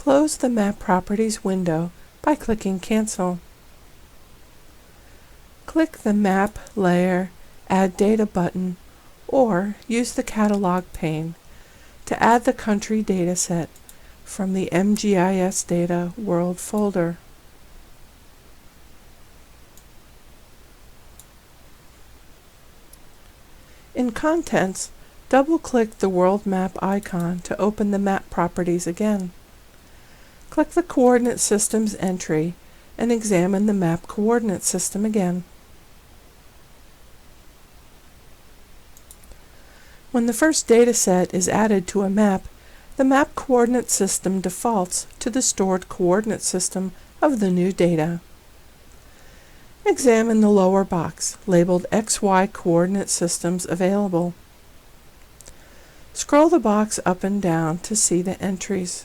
Close the Map Properties window by clicking Cancel. Click the Map Layer Add Data button or use the Catalog pane to add the country dataset from the MGIS Data World folder. In Contents, double-click the World Map icon to open the Map Properties again. Click the Coordinate Systems entry and examine the Map Coordinate System again. When the first dataset is added to a map, the Map Coordinate System defaults to the stored coordinate system of the new data. Examine the lower box labeled XY Coordinate Systems Available. Scroll the box up and down to see the entries.